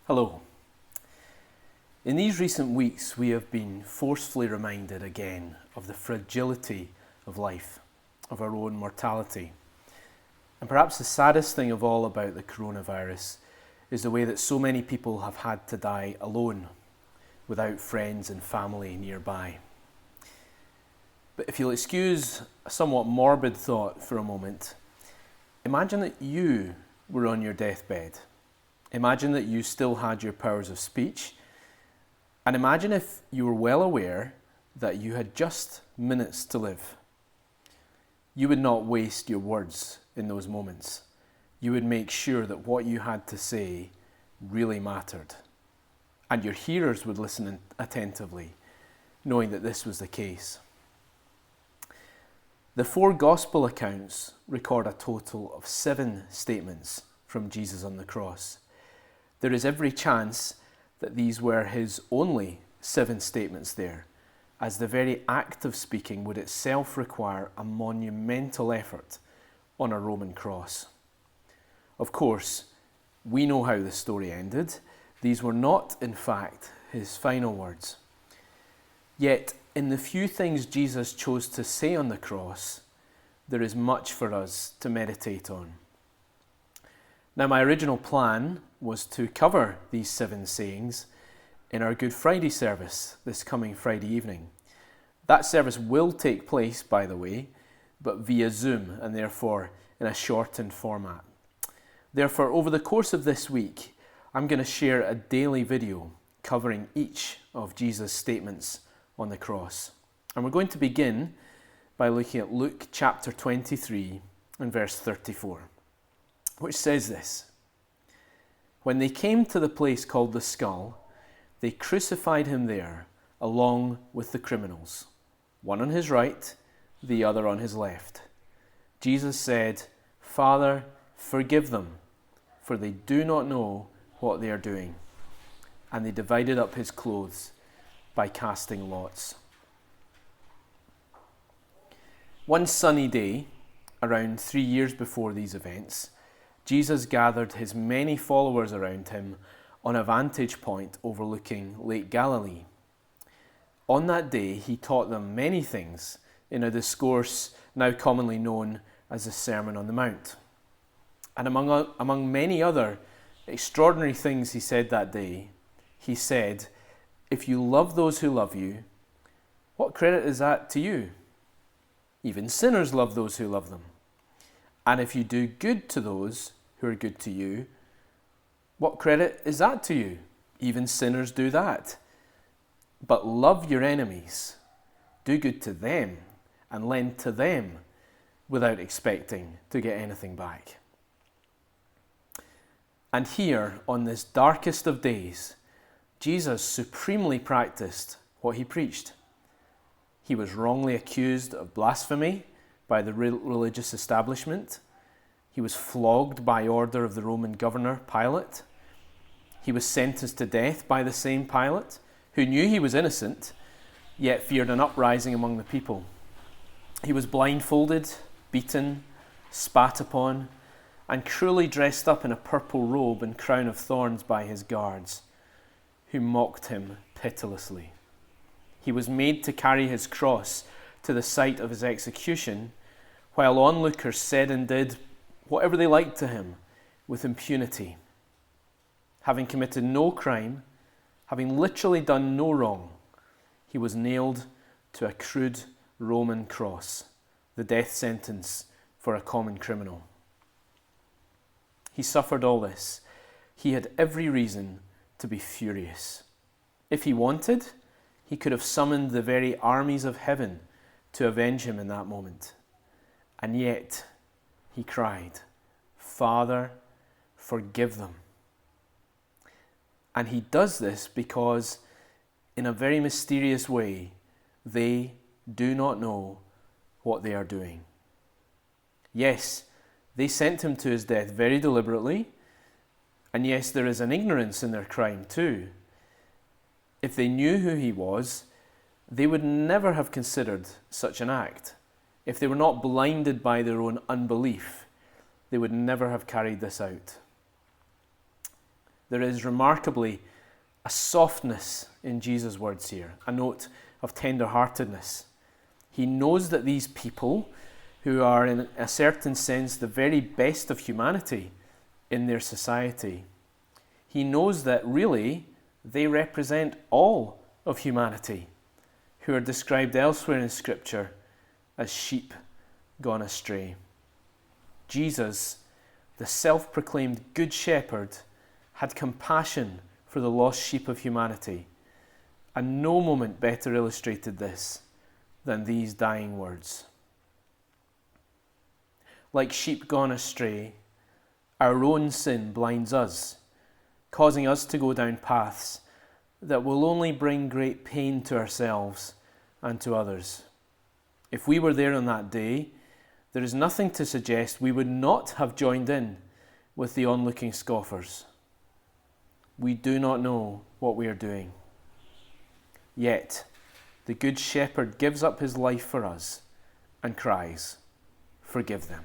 Hello. In these recent weeks, we have been forcefully reminded again of the fragility of life, of our own mortality. And perhaps the saddest thing of all about the coronavirus is the way that so many people have had to die alone, without friends and family nearby. But if you'll excuse a somewhat morbid thought for a moment, imagine that you were on your deathbed. Imagine that you still had your powers of speech, and imagine if you were well aware that you had just minutes to live. You would not waste your words in those moments. You would make sure that what you had to say really mattered, and your hearers would listen attentively, knowing that this was the case. The 4 gospel accounts record a total of 7 statements from Jesus on the cross. There is every chance that these were his only 7 statements there, as the very act of speaking would itself require a monumental effort on a Roman cross. Of course, we know how the story ended. These were not, in fact, his final words. Yet, in the few things Jesus chose to say on the cross, there is much for us to meditate on. Now, my original plan was to cover these 7 sayings in our Good Friday service this coming Friday evening. That service will take place, by the way, but via Zoom and therefore in a shortened format. Therefore, over the course of this week, I'm going to share a daily video covering each of Jesus' statements on the cross. And we're going to begin by looking at Luke chapter 23 and verse 34. Which says this: "When they came to the place called the Skull, they crucified him there along with the criminals, one on his right, the other on his left. Jesus said, 'Father, forgive them, for they do not know what they are doing.' And they divided up his clothes by casting lots." One sunny day, around 3 years before these events, Jesus gathered his many followers around him on a vantage point overlooking Lake Galilee. On that day, he taught them many things in a discourse now commonly known as the Sermon on the Mount. And among many other extraordinary things he said that day, he said, "If you love those who love you, what credit is that to you? Even sinners love those who love them. And if you do good to those who are good to you, what credit is that to you? Even sinners do that. But love your enemies, do good to them, and lend to them without expecting to get anything back." And here, on this darkest of days, Jesus supremely practiced what he preached. He was wrongly accused of blasphemy by the religious establishment. He was flogged by order of the Roman governor, Pilate. He was sentenced to death by the same Pilate, who knew he was innocent, yet feared an uprising among the people. He was blindfolded, beaten, spat upon, and cruelly dressed up in a purple robe and crown of thorns by his guards, who mocked him pitilessly. He was made to carry his cross to the site of his execution, while onlookers said and did whatever they liked to him with impunity. Having committed no crime, having literally done no wrong, he was nailed to a crude Roman cross, the death sentence for a common criminal. He suffered all this. He had every reason to be furious. If he wanted, he could have summoned the very armies of heaven to avenge him in that moment. And yet, he cried, "Father, forgive them." And he does this because, in a very mysterious way, they do not know what they are doing. Yes, they sent him to his death very deliberately, and yes, there is an ignorance in their crime too. If they knew who he was, they would never have considered such an act. If they were not blinded by their own unbelief, they would never have carried this out. There is remarkably a softness in Jesus' words here, a note of tender-heartedness. He knows that these people, who are in a certain sense the very best of humanity in their society, he knows that really they represent all of humanity, who are described elsewhere in Scripture as sheep gone astray. Jesus, the self-proclaimed Good Shepherd, had compassion for the lost sheep of humanity, and no moment better illustrated this than these dying words. Like sheep gone astray, our own sin blinds us, causing us to go down paths that will only bring great pain to ourselves and to others. If we were there on that day, there is nothing to suggest we would not have joined in with the onlooking scoffers. We do not know what we are doing. Yet, the Good Shepherd gives up his life for us and cries, "Forgive them."